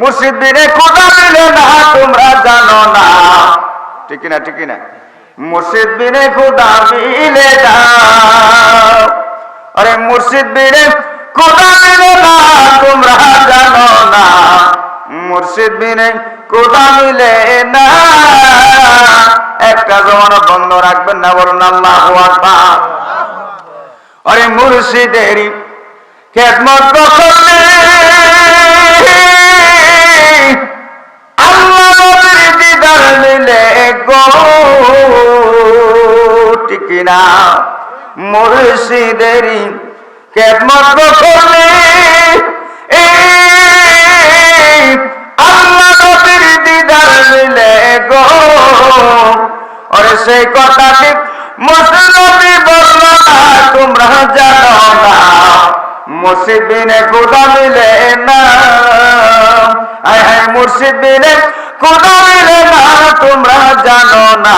মুর্শিদ বিনে খোদা মিলে না তোমরা জানো না, ঠিক না ঠিক না? মুর্শিদ বিনে খোদা মিলে না, আরে মুর্শিদ বিনে খোদা মিলে না তোমরা জানো না, মুর্শিদ বিনে খোদা মিলে না। একটা জমানা বন্ধ রাখবেন না, বলুন আল্লাহু আকবার। আরে মুর্শিদেরই খেদমত করলে আল্লাহ নবীর দিদার মিলে গো, ঠিক না? মুর্শিদেরই খেদমত করলে আল্লাহ নবীর দিদার মিলে গো। আরে সেই কথাটি মুর্শিদ নবী বলল না তোমরা জানো না, মুর্শিদ বিনে খোদা মিলে না। আয় হায় মুর্শিদ বিনে খোদা মিলে না তোমরা জানো না,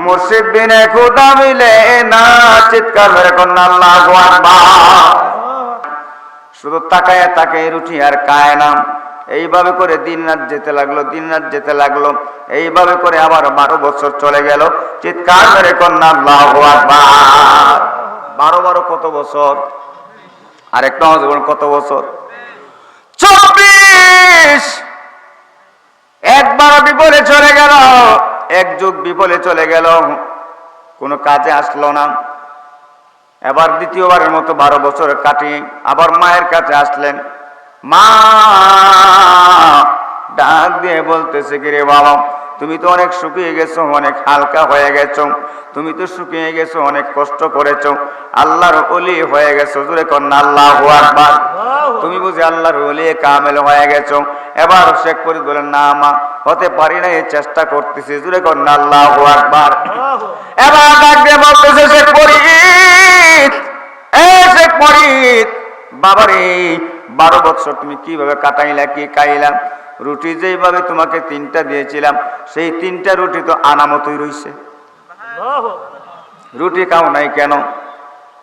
মুর্শিদ বিনে খোদা মিলে না। চিৎকার মেরে কন্যা আল্লাহু আকবার। শুধু তাকায় তাকায় রুটি আর খায় না। এইভাবে করে দিন রাত যেতে লাগলো, দিন রাত যেতে লাগলো। এইভাবে করে আবার 12 বছর চলে গেল। চিৎকার মেরে কন্যা আল্লাহু আকবার। 12 কত বছর? আরেকটা কত বছর? 24। একবার বিপদে চলে গেল, এক যুগ বিপদে চলে গেল, কোনো কাজে আসলো না। এবার দ্বিতীয়বারের মতো 12 বছর কাটিয়ে আবার মায়ের কাছে আসলেন। মা ডাক দিয়ে বলতেছে, কি রে বাবা, তুমি তো অনেক শুকিয়ে গেছো, অনেক হালকা হয়ে গেছো, তুমি তো শুকিয়ে গেছো, অনেক কষ্ট করেছো, আল্লাহর ওলি হয়ে গেছো। জোরে কন্যা আল্লাহু আকবার। তুমি বুঝি আল্লাহর ওলি কামেল হয়ে গেছো। এবার শেখ ফরিদ বলেন, না মা, হতে পারি না, এই চেষ্টা করতেছি। জোরে কন্যা আল্লাহু আকবার। এবার ডাক দিয়ে বলতেছে, শেখ ফরিদ, শেখ ফরিদ, বাবারে 12 বছর তুমি কিভাবে কাটাইলা, কি খাইলা? রুটি যেইভাবে তোমাকে 3টা দিয়েছিলাম, সেই 3টা রুটি তো আনা মতোই রইছে, রুটি খাও নাই কেন?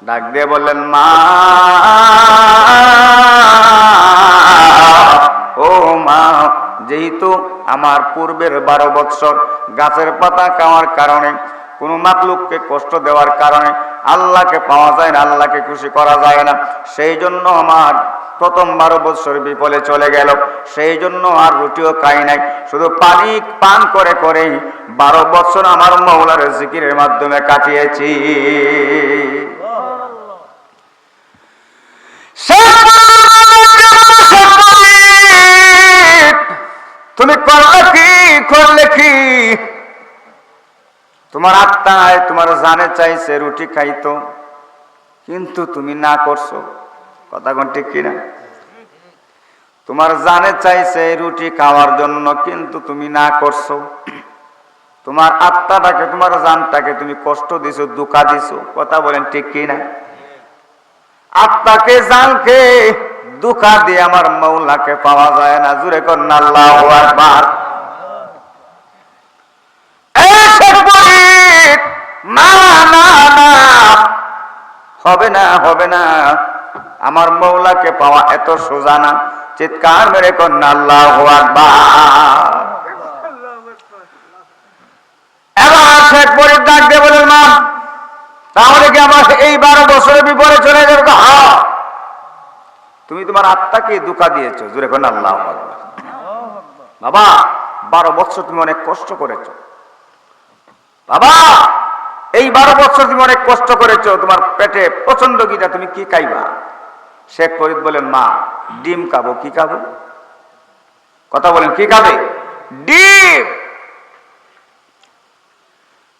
ডাক দিয়ে বললেন, মা ও মা, যেহেতু আমার পূর্বের 12 বছর গাছের পাতা খাওয়ার কারণে, কোন মাখলুককে কষ্ট দেওয়ার কারণে আল্লাহকে পাওয়া যায় না, আল্লাহকে খুশি করা যায় না, সেই জন্য আমার প্রথম 12 বছর বিফলে চলে গেল। সেই জন্য আর রুটিও খাই নাই, শুধু পানি পান করে করে 12 বছর আমার মাওলার জিকিরের মাধ্যমে কাটিয়েছি। তুমি করলে কি, করলে কি? তোমার আত্মায় তোমার জানে চাইছে রুটি খাইতো, কিন্তু তুমি না করছো। কথা কোন ঠিক কিনা? তোমার জানে চাইছে রুটি খাওয়ার জন্য, কিন্তু তুমি না করছো। তোমার আত্মাটাকে, তোমার জানটাকে তুমি কষ্ট দিছো, দুঃখা দিছো। কথা বলেন ঠিক কিনা? আত্মাকে, জানকে দুঃখা দিয়ে আমার মাওলাকে পাওয়া যায় না। জোরে কন্যা আল্লাহু আকবার। না না না, হবে না, হবে না, আমার মৌলাকে পাওয়া এত সোজা না। চিৎকার মেরে কন্যা আল্লাহু আকবার। এবার শেখ ফরিদ ডাক দিয়ে বলেন, মা, তাহলে কি আমার এই 12 বছরের বিপরে চলে যাবে? হ্যাঁ, তুমি তোমার আত্মাকে দুঃখা দিয়েছো। জোরে কন্যা আল্লাহু আকবার। বাবা, 12 বছর তুমি অনেক কষ্ট করেছো। বাবা, এই 12 বছর তুমি অনেক কষ্ট করেছো, তোমার পেটে প্রচন্ড খিদা, তুমি কি খাইবা? শেখ ফরিদ বলেন, মা, ডিম খাবো। কি খাবো? কথা বলেন, কি খাবে? ডিম।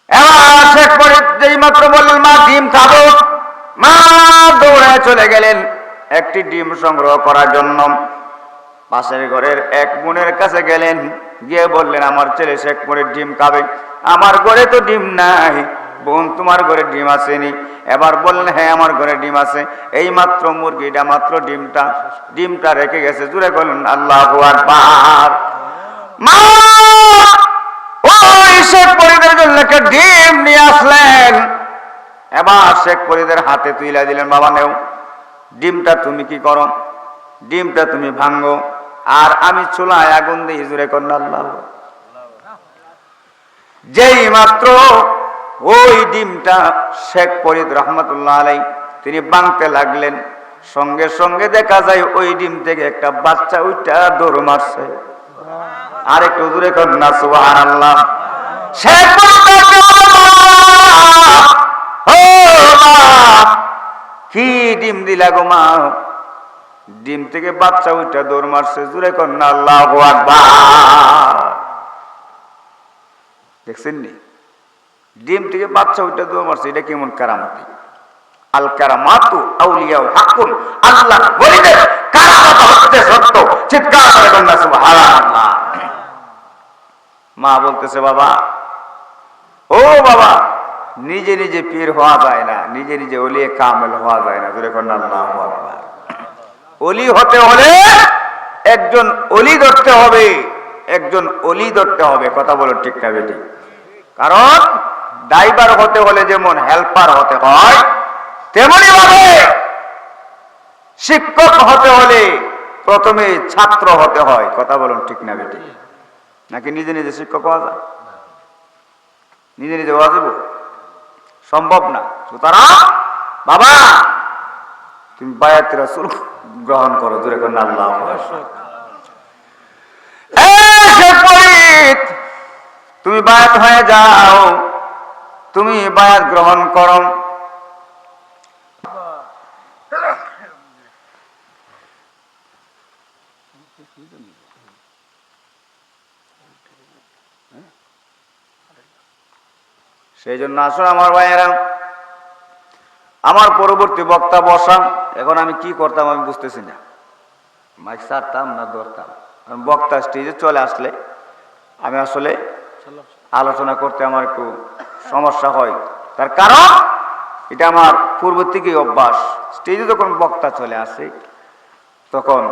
এবার শেখ ফরিদ যেই মাত্র বললেন, মা, ডিম খাবো, মা দৌড়ে চলে গেলেন একটি ডিম সংগ্রহ করার জন্য। পাশের ঘরের এক বোনের কাছে গেলেন, গিয়ে বললেন, আমার ছেলে শেখ ফরিদ ডিম খাবে। আমার ঘরে তো ডিম নাই। বোন, তোমার ঘরে ডিম আসেনি? এবার বললেন, হ্যাঁ, আমার ঘরে ডিম আছে। এই মাত্র মুরগিটা, মাত্র ডিমটা রেখে গেছে। জুড়ে বললেন আল্লাহু আকবার। মা ওই শেখ ফরিদের জন্য একটা ডিম নিয়ে আসলেন। এবার শেখ ফরিদের হাতে তুইলা দিলেন, বাবা নেও, ডিমটা তুমি কি করো? ডিমটা তুমি ভাঙ্গো। আর আমি চুলায় আগুন দিই, জুড়ে কন্যা আল্লাহ। যেই মাত্র ওই ডিমটা শেখ ফরিদ রহমতুল্লাহ আলাই তিনি ভাঙতে লাগলেন, সঙ্গে সঙ্গে দেখা যায় ওই ডিম থেকে একটা বাচ্চা উঠা দৌড় মারছে। আর একটু দূরে কন্যা সুবহানাল্লাহ। শেখ কি ডিম দিলা গো মা? ডিম থেকে বাচ্চা উঠা দৌড় মারছে, জুড়ে কন্যা আল্লাহু আকবার। দেখছেন নি, ডিম থেকে বাচ্চা উঠা দৌড় মারছে, এটা কেমন কারামতি? আল কারামাতু আউলিয়াউ হাক্কুন, আল্লাহ ওলিদের কারামত হচ্ছে সত্য। চিৎকার করে কন্যা সুবহানাল্লাহ। মা বলতেছে, বাবা ও বাবা, নিজে নিজে পীর হওয়া যায় না, নিজে নিজে ওলিয়ে কামেল হওয়া যায় না, জুড়ে কন্যা আল্লাহু আকবার। ওলি হতে হলে একজন ওলি ধরতে হবে, একজন ওলি ধরতে হবে। কথা বলো ঠিক না বেটি? কারণ ড্রাইভার হতে হলে যেমন হেল্পার হতে হয়, তেমনি ভাবে শিক্ষক হতে হলে প্রথমে ছাত্র হতে হয়। কথা বলুন ঠিক না বেটি? নাকি নিজে নিজে শিক্ষক হওয়া যায়? নিজে নিজে হওয়া যাব? সম্ভব না। সুতরাং বাবা, তুমি বায়াত রাসূল গ্রহণ করো, জোরে করেন আল্লাহু আকবার। তুমি বায়াত হয়ে যাও, তুমি বায়াত গ্রহণ করো। সেই জন্য আসলে আমার ভাইয়েরা, আমার পরবর্তী বক্তা বসা, এখন আমি কি করতাম আমি বুঝতেছি না, মাইক ছাড়তাম না ধরতাম। বক্তা স্টেজে চলে আসলে আমি আসলে আলোচনা করতে আমার একটু সমস্যা হয়। তার কারণ এটা আমার পূর্ব থেকেই অভ্যাস। স্টেজে যখন বক্তা চলে আসে তখন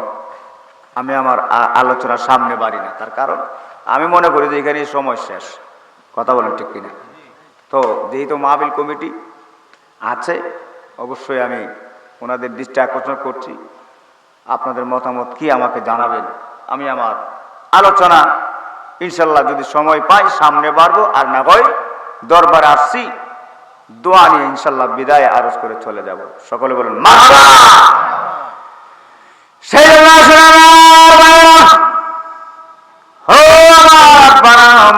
আমি আমার আলোচনার সামনে বাড়ি না। তার কারণ আমি মনে করি যে এখানে সময় শেষ। কথা বলেন ঠিক কিনা? তো যেহেতু মাহফিল কমিটি আছে, অবশ্যই আমি ওনাদের দৃষ্টি আকর্ষণ করছি। আপনাদের মতামত কি আমাকে জানাবেন। আমি আমার আলোচনা ইনশাল্লাহ যদি সময় পাই সামনে বাড়বো, আর না হয় দরবারে আসছি, দোয়া নিয়ে ইনশাল্লাহ বিদায় আরজ করে চলে যাব। সকলে বলুন মারহাবা। সেই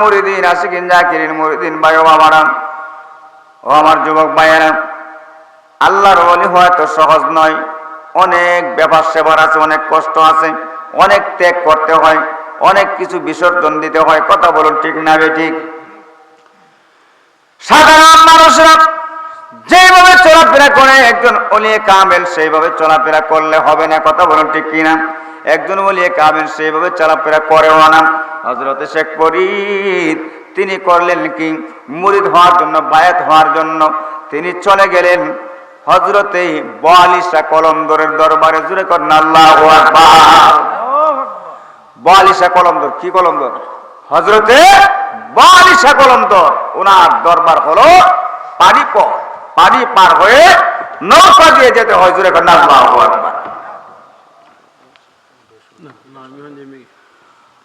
মুরিদিন আশিকিন জাকিরিন মুরিদিন ভাই ও বাবারা, ও আমার যুবক ভাইয়েরা, আল্লাহর ওলি হওয়া তো সহজ নয়। অনেক ব্যাপার সেবার আছে, অনেক কষ্ট আছে, অনেক ত্যাগ করতে হয়, অনেক কিছু বিসর্জন দিতে হয়। কথা বলুন ঠিক না বেঠিক? সাধারণ মানুষরা যেভাবে চলাফেরা করে একজন ওলিয়ে কামেল সেইভাবে চলাফেরা করলে হবে না। কথা বলুন ঠিক কিনা? একজন ওলিয়ে কামেল সেইভাবে চলাফেরা করেও না। হযরত শেখ ফরিদ তিনি করলেন কি, মুরিদ হওয়ার জন্য, বায়াত হওয়ার জন্য তিনি চলে গেলেন হযরতে বোয়ালিশা কলন্দরের দরবারে। জুড়ে করেন আল্লাহু আকবার। বোয়ালিশা কলন্দর, কি কলন্দর? হযরতে বোয়ালিশা কলন্দর। ওনার দরবার হলো পানিপথ। পানি পার হয়ে নৌকা দিয়ে যেতে হয়। জুড়ে করেন আল্লাহু আকবার।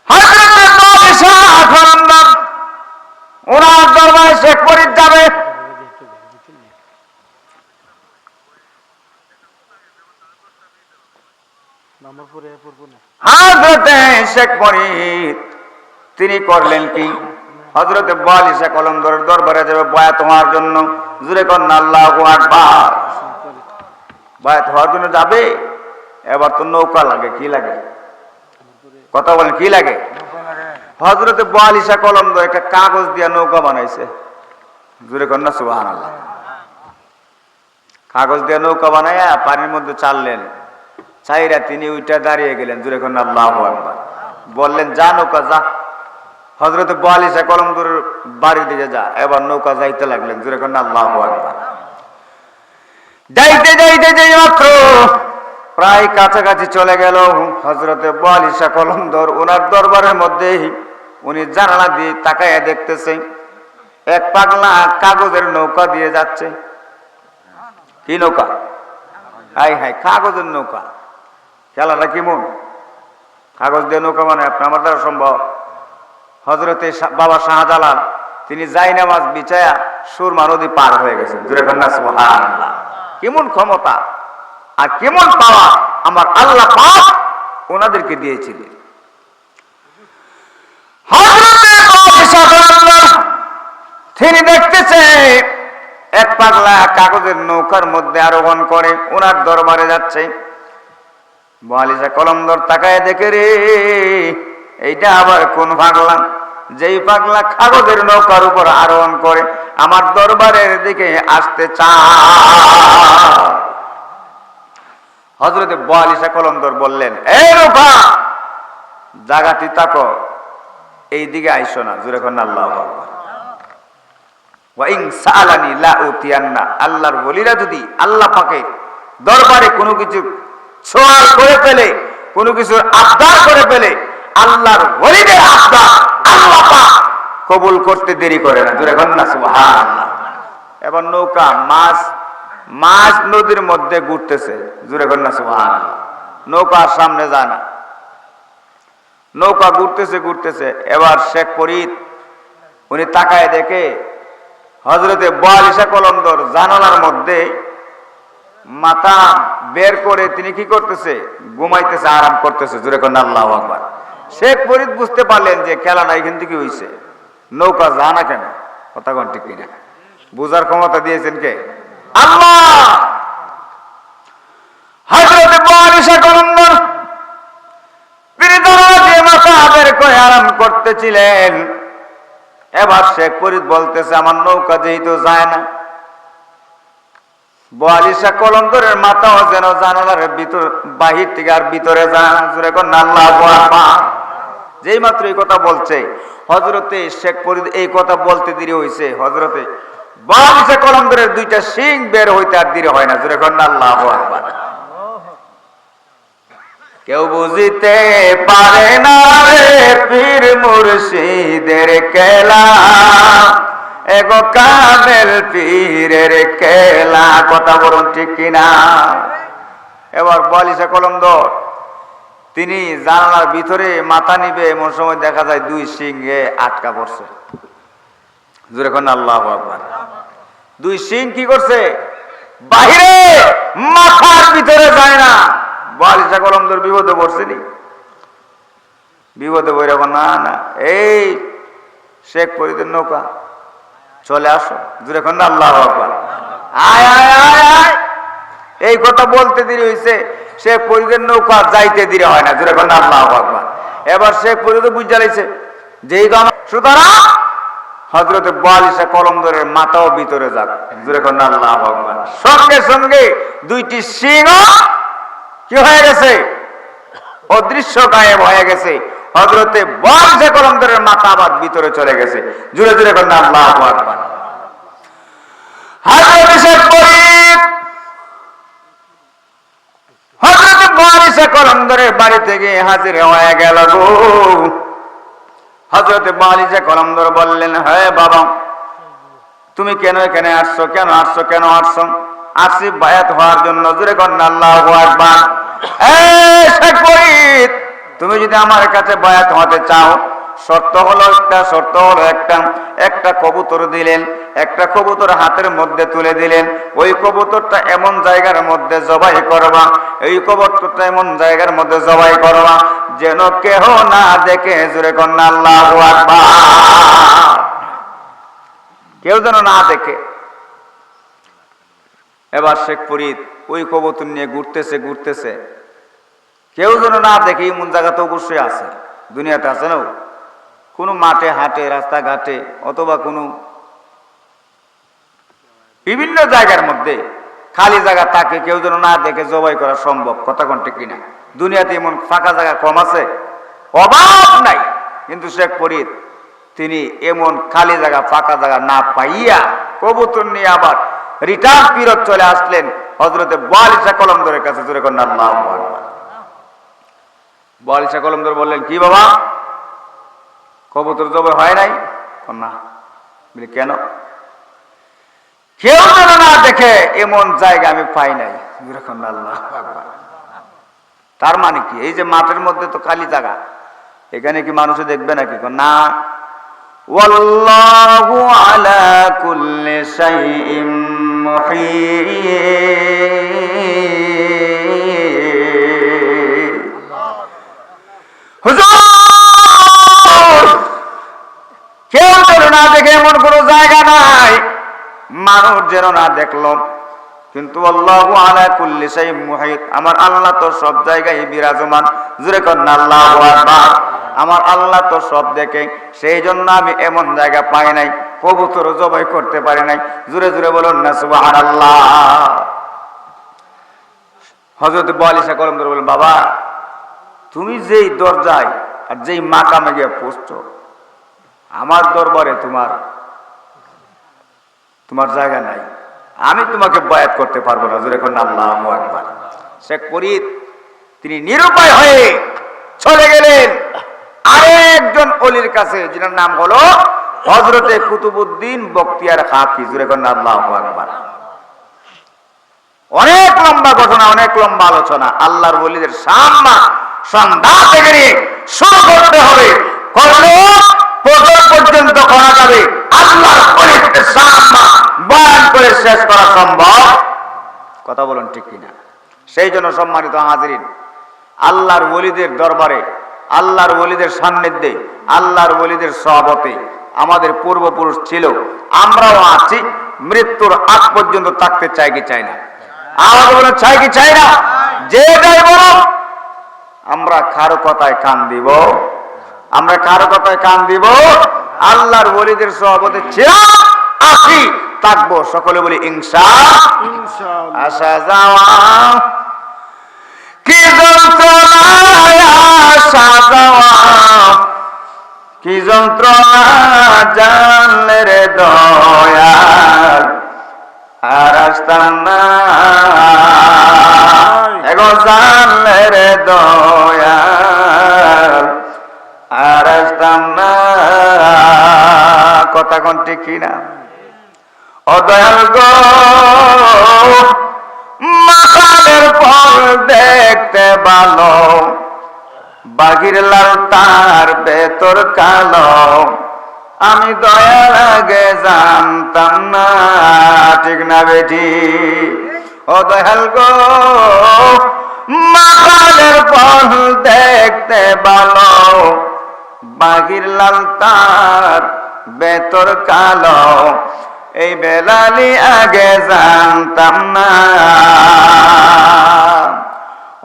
হযরতে বোয়ালিশা কলন্দর ওনার দরবারে শেখ ফরিদ যাবে। হযরতে শেখ ফরিদ তিনি করলেন কি, হযরতে বোয়ালিশা কলন্দরের দরবারে যাবে বায়াত হওয়ার জন্য। জুরে করেন আল্লাহু আকবার। বায়াত হওয়ার জন্য যাবে। এবার তো নৌকা লাগে, কি লাগে? কথা বলেন, কি লাগে? হযরতে বোয়ালিশা কলন্দর একটা কাগজ দিয়ে নৌকা বানাইছে। জুরে করেন না সুবহানাল্লাহ। কাগজ দিয়ে নৌকা বানাইয়া পানির মধ্যে চাললেন। চাইরা তিনি উইটা দাঁড়িয়ে গেলেন। জুরে করেন আল্লাহু আকবার। বললেন, যা নৌকা যা। হযরতে বোয়ালিশা কলন্দরের বাড়ির দিকে যা। এবার নৌকা যাইতে লাগলেন। জুরে করেন আল্লাহু আকবার। যাইতে যাইতে যেই মাত্র প্রায় কাছাকাছি চলে গেল, হযরতে বোয়ালিশা কলন্দর ওনার দরবারের মধ্যে উনি জানালা দিয়ে তাকায় দেখতেছে এক পাগলা কাগজের নৌকা দিয়ে যাচ্ছে। কি নৌকা? হাই হাই, কাগজের নৌকা। খেলাটা কেমন? কাগজ দিয়ে নৌকা বানায় আপনি আমার দ্বারা সম্ভব? হযরতে বাবা শাহজালাল তিনি জায়নামাজ বিছায়া সুরমা নদী পার হয়ে গেছেন। জোরে বলেন না সুবহানাল্লাহ। কেমন ক্ষমতা আর কেমন পাওয়া আমার আল্লাহ পাক ওনাদেরকে দিয়েছিলেন। তিনি দেখতেছে এক পাগলা কাগজের নৌকার মধ্যে আরোহণ করে ওনার দরবারে যাচ্ছে। বোয়ালিশা কলমদর তাকায় দেখে, রে এইটা আবার কোন পাগলা, যেই পাগলা কাগজের নৌকার উপর আরোহণ করে আমার দরবারের দিকে আসতে চায়। হযরতে বোয়ালিশা কলমদর বললেন, এই রূপা জাগাতি তাকো, এই দিকে আইসো না। জোরে কোন আল্লাহু আকবার। ওয়া ইন সালানি লা উতিয়ান্না, আল্লাহর ওলিরা যদি আল্লাহ পাকের দরবারে কোনো কিছু সওয়াল করে ফেলে, কোনো কিছু আবদার করে ফেলে, আল্লাহর ওলিদের আবদার আল্লাহ পাক কবুল করতে দেরি করে না। জোরে কোন না সুবহানাল্লাহ। এবার নৌকা মাছ নদীর মধ্যে ঘুরতেছে। জোরে কোন না সুবহানাল্লাহ। নৌকার সামনে যায় না, নৌকা ঘুরতেছে। এবার শেখ ফরিদ উনি তাকায় দেখে হযরতে বোয়ালিশা কলমদর জানালার মধ্যে মাথা বের করে তিনি কি করতেছে, ঘুমাইতেছে, আরাম করতেছে। জোরে কোন আল্লাহু আকবার। শেখ ফরিদ বুঝতে পারলেন যে খেলা না এখান থেকে হইছে, নৌকা যা না কেন, কথা কোন ঠিক কিনা? বুঝার ক্ষমতা দিয়েছেন কে? আল্লাহ। হযরতে বোয়ালিশা কলমদর তিনি জানালা দিয়ে মাথা বের করে আরাম করতেছিলেন। এবার শেখ ফরিদ বলতেছে, আমার নৌকা যেহেতু যায় না, বোয়ালিশা কলমদরের মাথাও যেন জানালার ভিতর বাহির থেকে আর ভিতরে যায় না। জোরে কোন আল্লাহু আকবার। যেই মাত্র এই কথা বলছে হযরতে শেখ ফরিদ, এই কথা বলতে দেরি হয়েছে, হযরতে বোয়ালিশা কলমদরের দুইটা শিং বের হইতে আর দেরি হয় না। জোরে কোন আল্লাহু আকবার। কেউ বুঝিতে পারে না রে পীর মুর্শিদের খেলা, এগো কামেল পীরের খেলা, কথা বলুন ঠিক কিনা? এবার বোয়ালিশা কলমদর তিনি জানালার ভিতরে মাথা নিবে, এমন সময় দেখা যায় দুই সিংহে আটকা পড়ছে। জোরে কোন আল্লাহু আকবার। দুই সিং কি করছে, বাহিরে, মাথার ভিতরে যায় না। বোয়ালিশা কলমদর বিপদে পড়ছেনি, বিপদে পড়ে না এই শেখ ফরিদের নৌকা চলে আসো। জোরে কোন আল্লাহু আকবার। আয় আয় আয় আয়, এই কথা বলতে দেরি হয়েছে, শেখ ফরিদের নৌকা যাইতে দেরি হয় না। জোরে কোন আল্লাহু আকবার। এবার শেখ ফরিদ বুঝা লাইছে যেই তো আমার, সুতরাং হযরতে বোয়ালিশা কলমদরের মাথাও ভিতরে যাক। জোরে কোন আল্লাহু আকবার। সঙ্গে সঙ্গে দুইটি সিংহ কি হয়ে গেছে, অদৃশ্য গায়েব হয়ে গেছে। হযরতে বোয়ালিশা কলমদরের মাথা আবার ভিতরে চলে গেছে। জোরে জোরে কোন আল্লাহু আকবার। হযরত শেখ ফরিদ হযরত বোয়ালিশা কলমদরের বাড়ি থেকে হাজির হয়ে গেল গো। হযরতে বোয়ালিশা কলমদর বললেন, হ্যাঁ বাবা, তুমি কেন এখানে আসছো, কেন আসছো, কেন আসছো? আসি বায়াত হওয়ার জন্য। জোরে কোন আল্লাহু আকবার। এই শেখ ফরিদ, তুমি যদি আমার কাছে বায়াত হতে চাও, শর্ত হলো একটা কবুতর দিলেন, একটা কবুতর হাতের মধ্যে তুলে দিলেন। ওই কবুতরটা এমন জায়গার মধ্যে জবাই করবা, এই কবুতরটা এমন জায়গার মধ্যে জবাই করবা যেন কেহ না দেখে। জোরে কোন আল্লাহু আকবার। কেউ যেন না দেখে। এবার শেখ ফরিদ ওই কবুতর নিয়ে ঘুরতেছে, কেউ যেন না দেখে। এমন জায়গা তো অবশ্যই আছে, দুনিয়াতে আছে না, কোনো মাঠে হাটে, রাস্তাঘাটে, অথবা কোনো বিভিন্ন জায়গার মধ্যে খালি জায়গা তাকে কেউ যেন না দেখে জবাই করা সম্ভব। কথা কোন ঠিক কিনা? দুনিয়াতে এমন ফাঁকা জায়গা কম আছে, অভাব নাই। কিন্তু শেখ ফরিদ তিনি এমন খালি জায়গা, ফাঁকা জায়গা না পাইয়া কবুতর নিয়ে আবার রিটার্ন ফিরত চলে আসলেন হযরতে বোয়ালিশা কলমদরের কাছে। জোরে কোন আল্লাহু আকবার। বোয়ালিশা কলমদর বললেন, কি বাবা, কবুতর জবাই হয় নাই? না। বলি কেন? কেউ যেন না দেখে এমন জায়গা আমি পাই নাই। জোরে কোন আল্লাহু আকবার। তার মানে কি, এই যে মাঠের মধ্যে তো খালি জায়গা, এখানে কি মানুষে দেখবে নাকি? না, ওয়াল্লাহু আলা কুল্লি শাইইন মুহিত। হুজুর, কেউ যেন না দেখে এমন কোনো জায়গা নাই, মানুষ যেন না দেখলো, কিন্তু আল্লাহু আলা কুল্লি শাইইন মুহিত, আমার আল্লাহ তো সব জায়গায় বিরাজমান। জোরে কর না আল্লাহু আকবার। আমার আল্লাহ তো সব দেখে, সেই জন্য আমি এমন জায়গা পাই নাই কবুতর জবাই করতে পারি নাই। জোরে জোরে বলুন না সুবহানাল্লাহ। হযরত বলিসা কলম ধরে বলেন, বাবা তুমি যেই দরজায় আর যেই মাকামে গিয়ে পৌঁছছো, আমার দরবারে তোমার জায়গা নাই, আমি তোমাকে বায়াত করতে পারবো না। জোরে কর না আল্লাহু আকবার। শেখ ফরিদ তিনি নিরুপায় হয়ে চলে গেলেন আরেকজন ওলির কাছে, যার নাম হলো হযরতে কুতুবউদ্দিন বখতিয়ার খাকি। জোরে কর না আল্লাহু আকবার। অনেক লম্বা ঘটনা, অনেক লম্বা আলোচনা। আল্লাহর ওলিদের সন্ধ্যা থেকে নিয়ে শুরু করতে হবে, করলে ফজর পর্যন্ত করা যাবে। আল্লাহর ওলিদের বয়ান করে শেষ করা সম্ভব? কথা বলুন ঠিক কিনা? সেই জন্য সম্মানিত হাজিরিন, আল্লাহর ওলিদের দরবারে, আল্লাহর ওলিদের সান্নিধ্যে, আল্লাহর ওলিদের সহবতে আমাদের পূর্বপুরুষ ছিল, আমরাও আছি। মৃত্যুর আগ পর্যন্ত থাকতে চাই কি চাই না? আমাদের বলে চাই কি চাই না? যে যাই বলো, আমরা কারো কথায় কান দিব? আমরা কারো কথায় কান দিব? আল্লাহর ওলিদের সহবতে ছিলাম, আছি, থাকবো। সকলে বলি ইনশাআল্লাহ। আসা যাওয়া কি যন্ত্রণায়, আসা যাওয়া কি যন্ত্রণা, জানলে রে দয়াল আর আসতাম না, এগো জানলে রে দয়াল আর আসতাম না। কথা কোন ঠিক কিনা? ও দয়াল গো, মাথার ফল দেখতে ভালো, বাগির লাল তার ভেতর কালো, আমি দয়ার আগে জানতাম না। ঠিক না বেটি? ও দয়াল গো, মাথার ফল দেখতে ভালো, বাগির লাল তার ভেতর কালো, এই বেলালি আগে জানতাম না।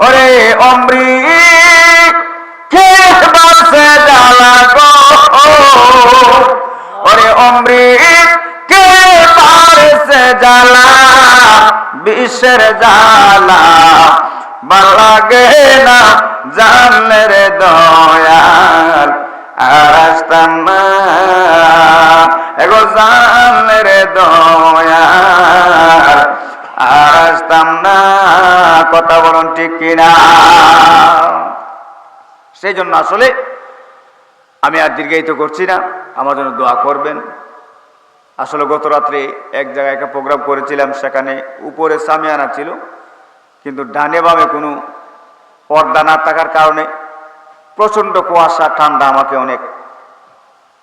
ওরে অমৃত কে বাসে জ্বালা গো, ওরে অমৃত কে বাসে জ্বালা, বিশ্বের জ্বালা বালাগে না, জানলে রে দয়াল আর আসতাম না, এগো জানলে রে দয়াল আর আসতাম না। কথা বলুন ঠিক কিনা? সেই জন্য আসলে আমি আর দীর্ঘায়িত করছি না, আমার জন্য দোয়া করবেন। আসলে গত রাত্রে এক জায়গায় একটা প্রোগ্রাম করেছিলাম, সেখানে উপরে সামিয়ানা ছিল, কিন্তু ডানে বামে কোনো পর্দা না থাকার কারণে প্রচন্ড কুয়াশা, ঠান্ডা আমাকে অনেক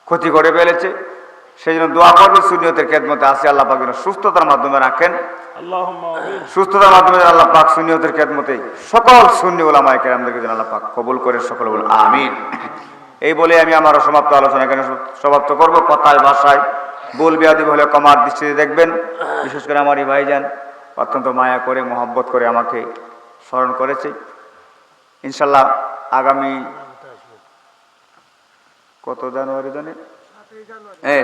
ক্ষতি করে ফেলেছে। সেই জন্য দোয়া করবেন, সুন্নিয়তের খেদমতে আছে, আল্লাহ পাক যেন সুস্থতার মাধ্যমে রাখেন। সুস্থতার মাধ্যমে আল্লাহ পাক সুন্নিয়তের খেদমতে সকল সুন্নি উলামায়ে কেরামদেরকে যেন আল্লাহ পাক কবুল করে, সকলে বলুন আমিন। এই বলে আমি আমার অসমাপ্ত আলোচনা এখানে সমাপ্ত করব। কথায় ভাষায় ভুল বিয়াদবি হলে ক্ষমার দৃষ্টিতে দেখবেন। বিশেষ করে আমার এই ভাইজান অত্যন্ত মায়া করে, মহব্বত করে আমাকে স্মরণ করেছে। ইনশাল্লাহ আগামী কত জানুয়ারি জানেন?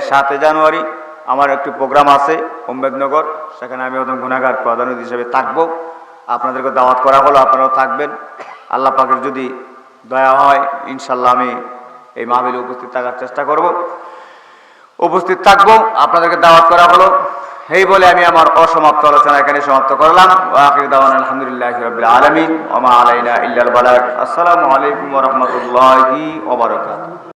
7 জানুয়ারি আমার একটি প্রোগ্রাম আছে আহমেদনগর, সেখানে আমি একজন গুনাহগার প্রধান অতিথি হিসেবে থাকবো। আপনাদেরকে দাওয়াত করা হলো, আপনারাও থাকবেন। আল্লাহ পাকের যদি দয়া হয় ইনশাল্লাহ আমি এই মাহফিলে উপস্থিত থাকার চেষ্টা করব, উপস্থিত থাকবো। আপনাদেরকে দাওয়াত করা হলো। এই বলে আমি আমার অসমাপ্ত আলোচনা এখানে সমাপ্ত করলাম। ওয়া আখিরু দাওয়ানা আলহামদুলিল্লাহি রাব্বিল আলামিন ওয়া মা আলাইনা ইল্লাল বালাগ। আসসালামু আলাইকুম ওয়া রাহমাতুল্লাহি ওয়া বারাকাতুহু।